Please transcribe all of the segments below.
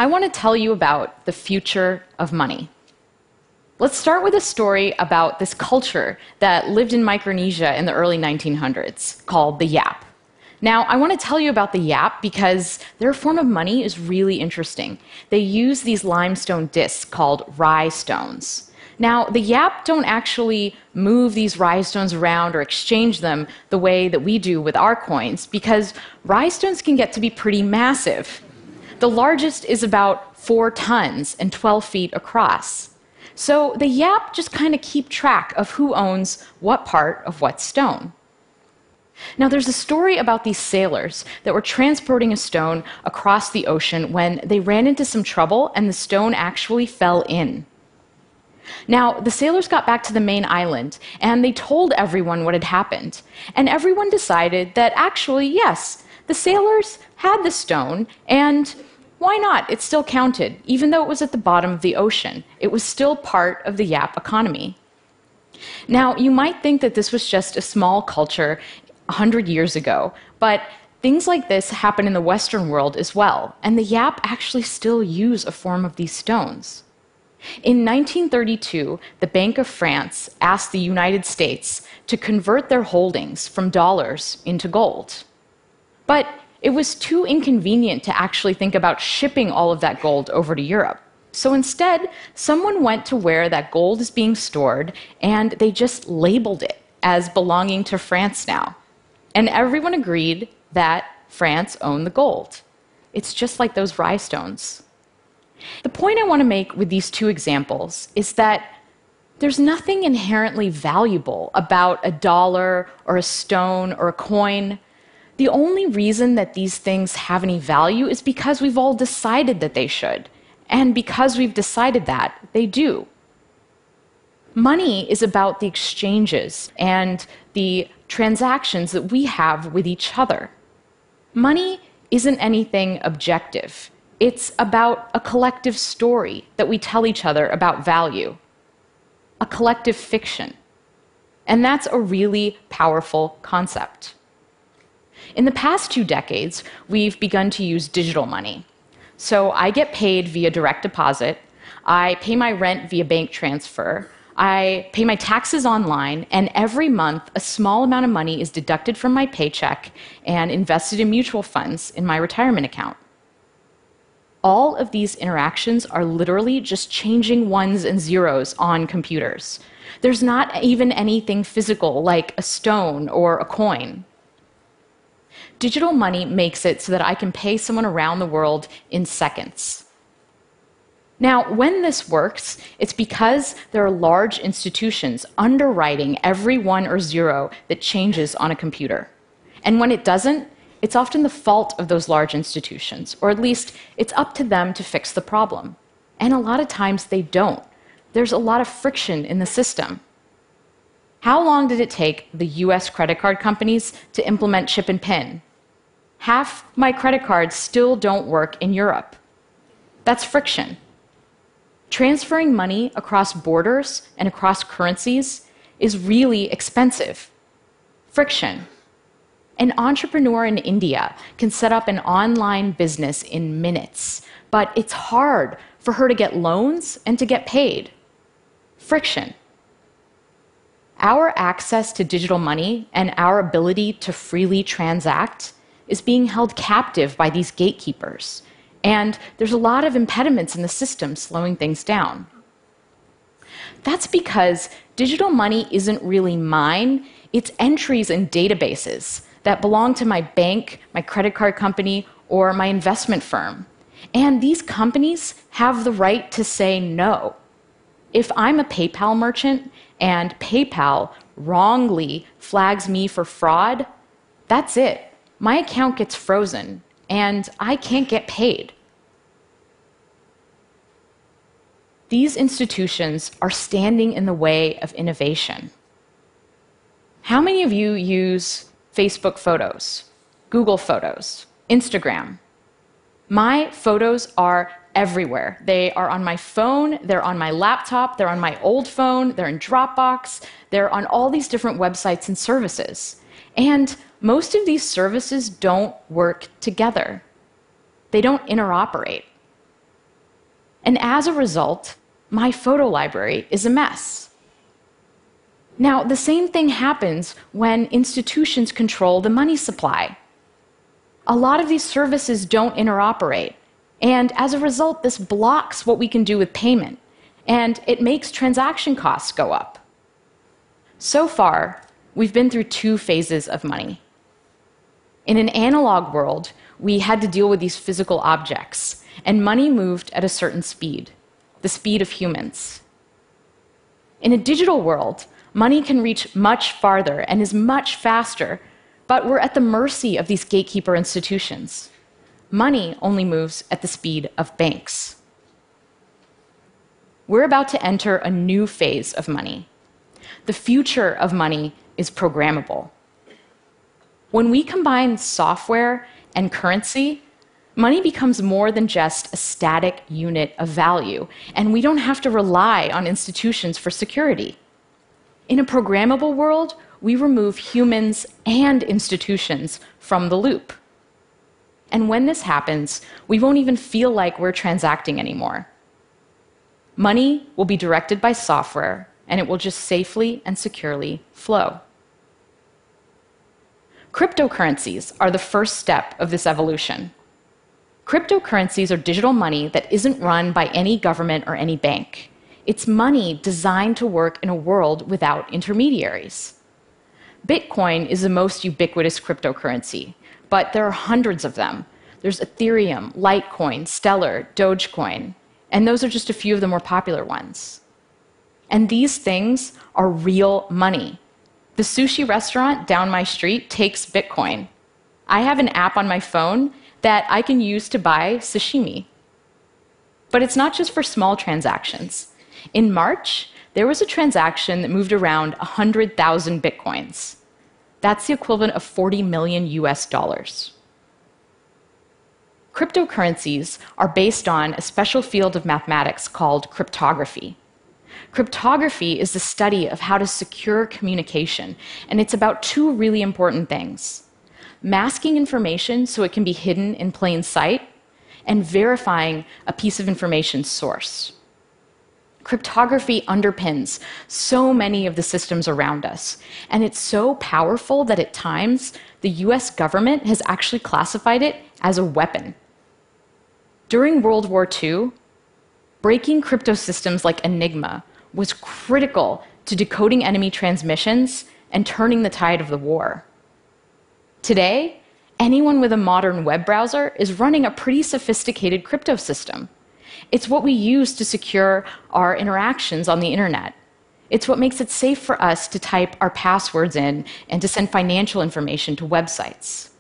I want to tell you about the future of money. Let's start with a story about this culture that lived in Micronesia in the early 1900s called the Yap. Now, I want to tell you about the Yap because their form of money is really interesting. They use these limestone discs called rye stones. Now, the Yap don't actually move these rye stones around or exchange them the way that we do with our coins because rye stones can get to be pretty massive. The largest is about 4 tons and 12 feet across. So the Yap just kind of keep track of who owns what part of what stone. Now, there's a story about these sailors that were transporting a stone across the ocean when they ran into some trouble and the stone actually fell in. Now, the sailors got back to the main island and they told everyone what had happened. And everyone decided that actually, yes, the sailors had the stone and why not? It still counted, even though it was at the bottom of the ocean. It was still part of the Yap economy. Now, you might think that this was just a small culture 100 years ago, but things like this happen in the Western world as well, and the Yap actually still use a form of these stones. In 1932, the Bank of France asked the United States to convert their holdings from dollars into gold. But it was too inconvenient to actually think about shipping all of that gold over to Europe. So instead, someone went to where that gold is being stored, and they just labeled it as belonging to France now. And everyone agreed that France owned the gold. It's just like those rye stones. The point I want to make with these two examples is that there's nothing inherently valuable about a dollar or a stone or a coin. The only reason that these things have any value is because we've all decided that they should. And because we've decided that, they do. Money is about the exchanges and the transactions that we have with each other. Money isn't anything objective. It's about a collective story that we tell each other about value, a collective fiction. And that's a really powerful concept. In the past 2 decades, we've begun to use digital money. So I get paid via direct deposit, I pay my rent via bank transfer, I pay my taxes online, and every month a small amount of money is deducted from my paycheck and invested in mutual funds in my retirement account. All of these interactions are literally just changing ones and zeros on computers. There's not even anything physical like a stone or a coin. Digital money makes it so that I can pay someone around the world in seconds. Now, when this works, it's because there are large institutions underwriting every 1 or 0 that changes on a computer. And when it doesn't, it's often the fault of those large institutions, or at least it's up to them to fix the problem. And a lot of times they don't. There's a lot of friction in the system. How long did it take the US credit card companies to implement chip and PIN? Half my credit cards still don't work in Europe. That's friction. Transferring money across borders and across currencies is really expensive. Friction. An entrepreneur in India can set up an online business in minutes, but it's hard for her to get loans and to get paid. Friction. Our access to digital money and our ability to freely transact is being held captive by these gatekeepers. And there's a lot of impediments in the system slowing things down. That's because digital money isn't really mine, it's entries in databases that belong to my bank, my credit card company, or my investment firm. And these companies have the right to say no. If I'm a PayPal merchant and PayPal wrongly flags me for fraud, that's it. My account gets frozen and I can't get paid. These institutions are standing in the way of innovation. How many of you use Facebook Photos, Google Photos, Instagram? My photos are everywhere. They are on my phone, they're on my laptop, they're on my old phone, they're in Dropbox, they're on all these different websites and services. And most of these services don't work together. They don't interoperate. And as a result, my photo library is a mess. Now, the same thing happens when institutions control the money supply. A lot of these services don't interoperate, and as a result, this blocks what we can do with payment, and it makes transaction costs go up. So far, we've been through two phases of money. In an analog world, we had to deal with these physical objects, and money moved at a certain speed, the speed of humans. In a digital world, money can reach much farther and is much faster, but we're at the mercy of these gatekeeper institutions. Money only moves at the speed of banks. We're about to enter a new phase of money. The future of money is programmable. When we combine software and currency, money becomes more than just a static unit of value, and we don't have to rely on institutions for security. In a programmable world, we remove humans and institutions from the loop. And when this happens, we won't even feel like we're transacting anymore. Money will be directed by software, and it will just safely and securely flow. Cryptocurrencies are the first step of this evolution. Cryptocurrencies are digital money that isn't run by any government or any bank. It's money designed to work in a world without intermediaries. Bitcoin is the most ubiquitous cryptocurrency, but there are hundreds of them. There's Ethereum, Litecoin, Stellar, Dogecoin, and those are just a few of the more popular ones. And these things are real money. The sushi restaurant down my street takes Bitcoin. I have an app on my phone that I can use to buy sashimi. But it's not just for small transactions. In March, there was a transaction that moved around 100,000 Bitcoins. That's the equivalent of 40 million US dollars. Cryptocurrencies are based on a special field of mathematics called cryptography. Cryptography is the study of how to secure communication, and it's about two really important things: masking information so it can be hidden in plain sight, and verifying a piece of information's source. Cryptography underpins so many of the systems around us, and it's so powerful that at times the US government has actually classified it as a weapon. During World War II, breaking crypto systems like Enigma was critical to decoding enemy transmissions and turning the tide of the war. Today, anyone with a modern web browser is running a pretty sophisticated crypto system. It's what we use to secure our interactions on the internet. It's what makes it safe for us to type our passwords in and to send financial information to websites.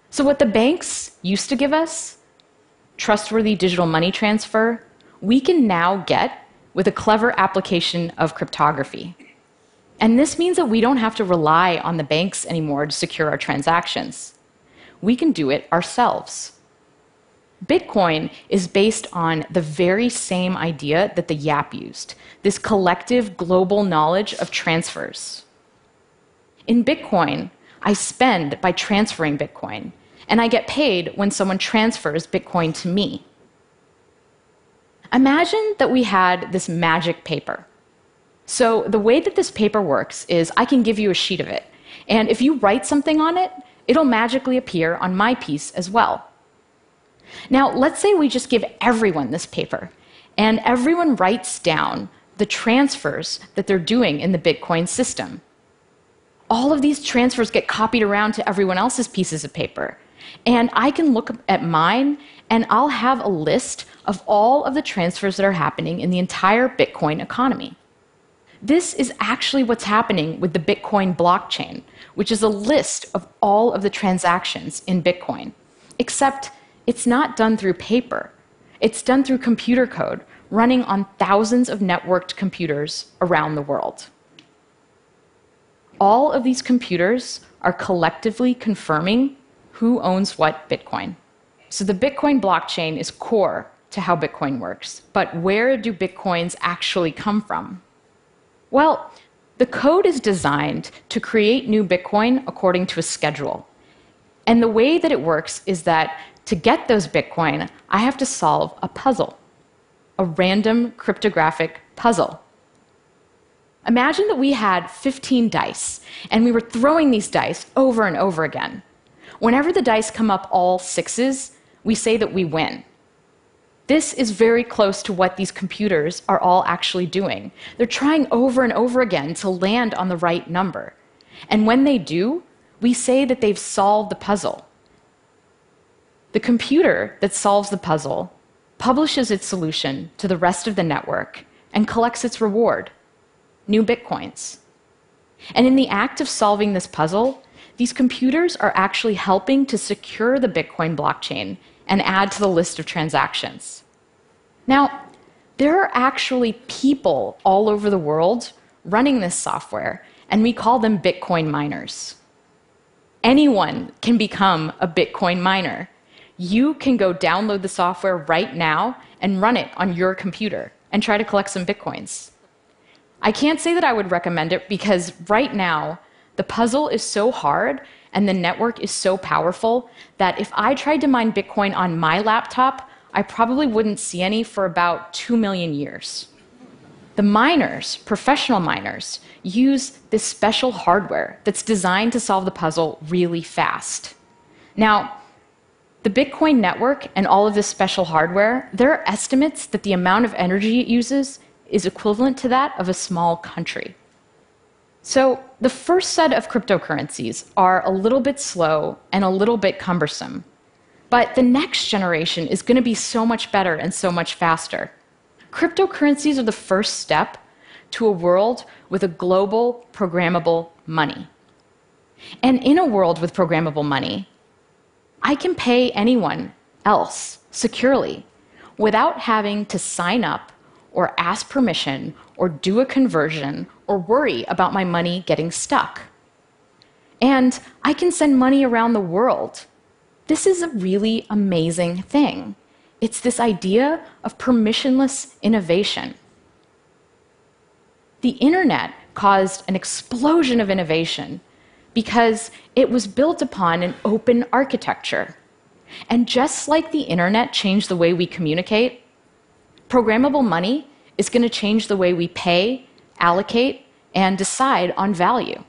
So what the banks used to give us, trustworthy digital money transfer, we can now get with a clever application of cryptography. And this means that we don't have to rely on the banks anymore to secure our transactions. We can do it ourselves. Bitcoin is based on the very same idea that the YAP used, this collective global knowledge of transfers. In Bitcoin, I spend by transferring Bitcoin, and I get paid when someone transfers Bitcoin to me. Imagine that we had this magic paper. So the way that this paper works is I can give you a sheet of it, and if you write something on it, it'll magically appear on my piece as well. Now, let's say we just give everyone this paper, and everyone writes down the transfers that they're doing in the Bitcoin system. All of these transfers get copied around to everyone else's pieces of paper, and I can look at mine, and I'll have a list of all of the transfers that are happening in the entire Bitcoin economy. This is actually what's happening with the Bitcoin blockchain, which is a list of all of the transactions in Bitcoin, except it's not done through paper. It's done through computer code running on thousands of networked computers around the world. All of these computers are collectively confirming who owns what Bitcoin. So the Bitcoin blockchain is core to how Bitcoin works. But where do Bitcoins actually come from? Well, the code is designed to create new Bitcoin according to a schedule. And the way that it works is that to get those Bitcoin, I have to solve a puzzle. a random cryptographic puzzle. Imagine that we had 15 dice, and we were throwing these dice over and over again. Whenever the dice come up all sixes, we say that we win. This is very close to what these computers are all actually doing. They're trying over and over again to land on the right number. And when they do, we say that they've solved the puzzle. The computer that solves the puzzle publishes its solution to the rest of the network and collects its reward, new bitcoins. And in the act of solving this puzzle, these computers are actually helping to secure the Bitcoin blockchain and add to the list of transactions. Now, there are actually people all over the world running this software, and we call them Bitcoin miners. Anyone can become a Bitcoin miner. You can go download the software right now and run it on your computer and try to collect some Bitcoins. I can't say that I would recommend it because right now, the puzzle is so hard and the network is so powerful that if I tried to mine Bitcoin on my laptop, I probably wouldn't see any for about 2 million years. The miners, professional miners, use this special hardware that's designed to solve the puzzle really fast. Now, the Bitcoin network and all of this special hardware, there are estimates that the amount of energy it uses is equivalent to that of a small country. So the first set of cryptocurrencies are a little bit slow and a little bit cumbersome. But the next generation is going to be so much better and so much faster. Cryptocurrencies are the first step to a world with a global programmable money. And in a world with programmable money, I can pay anyone else securely without having to sign up or ask permission or do a conversion or worry about my money getting stuck. And I can send money around the world. This is a really amazing thing. It's this idea of permissionless innovation. The internet caused an explosion of innovation because it was built upon an open architecture. And just like the internet changed the way we communicate, programmable money is going to change the way we pay, allocate, and decide on value.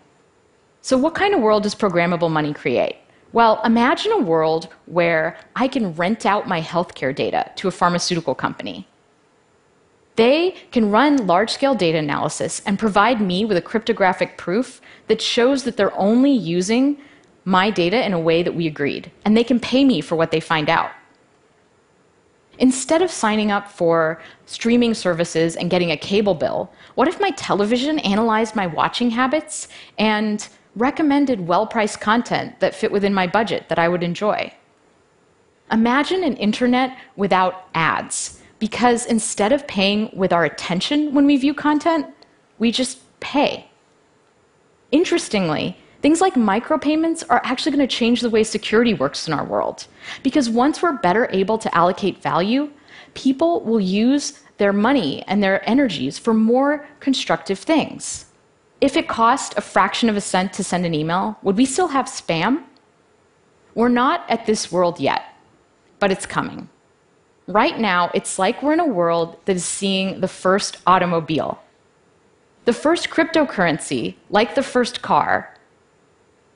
So what kind of world does programmable money create? Well, imagine a world where I can rent out my healthcare data to a pharmaceutical company. They can run large-scale data analysis and provide me with a cryptographic proof that shows that they're only using my data in a way that we agreed, and they can pay me for what they find out. Instead of signing up for streaming services and getting a cable bill, what if my television analyzed my watching habits and recommended well-priced content that fit within my budget that I would enjoy? Imagine an internet without ads, because instead of paying with our attention when we view content, we just pay. Interestingly, things like micropayments are actually going to change the way security works in our world. Because once we're better able to allocate value, people will use their money and their energies for more constructive things. If it cost a fraction of a cent to send an email, would we still have spam? We're not at this world yet, but it's coming. Right now, it's like we're in a world that is seeing the first automobile. The first cryptocurrency, like the first car,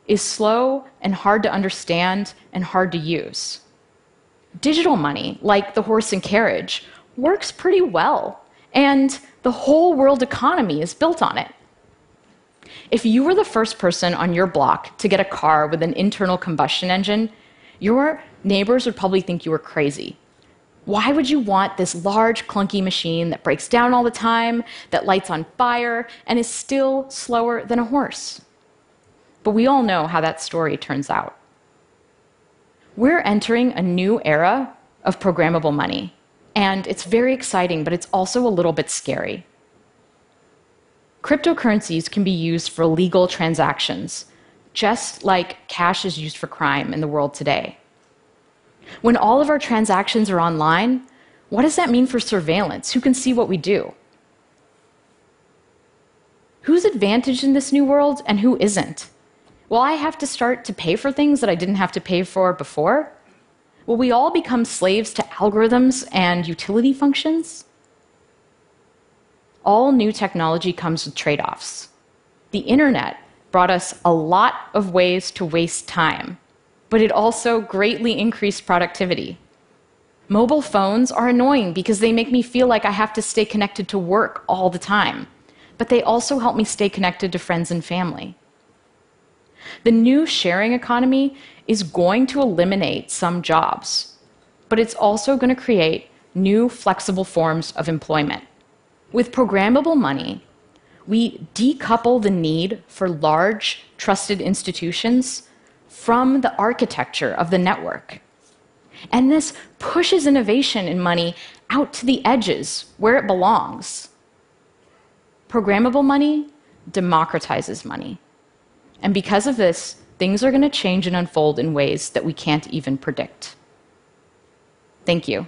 is slow and hard to understand and hard to use. Digital money, like the horse and carriage, works pretty well, and the whole world economy is built on it. If you were the first person on your block to get a car with an internal combustion engine, your neighbors would probably think you were crazy. Why would you want this large, clunky machine that breaks down all the time, that lights on fire, and is still slower than a horse? But we all know how that story turns out. We're entering a new era of programmable money, and it's very exciting, but it's also a little bit scary. Cryptocurrencies can be used for legal transactions, just like cash is used for crime in the world today. When all of our transactions are online, what does that mean for surveillance? Who can see what we do? Who's advantaged in this new world and who isn't? Will I have to start to pay for things that I didn't have to pay for before? Will we all become slaves to algorithms and utility functions? all new technology comes with trade-offs. The internet brought us a lot of ways to waste time, but it also greatly increased productivity. Mobile phones are annoying because they make me feel like I have to stay connected to work all the time, but they also help me stay connected to friends and family. The new sharing economy is going to eliminate some jobs, but it's also going to create new flexible forms of employment. With programmable money, we decouple the need for large, trusted institutions from the architecture of the network. And this pushes innovation in money out to the edges where it belongs. Programmable money democratizes money. And because of this, things are going to change and unfold in ways that we can't even predict. Thank you.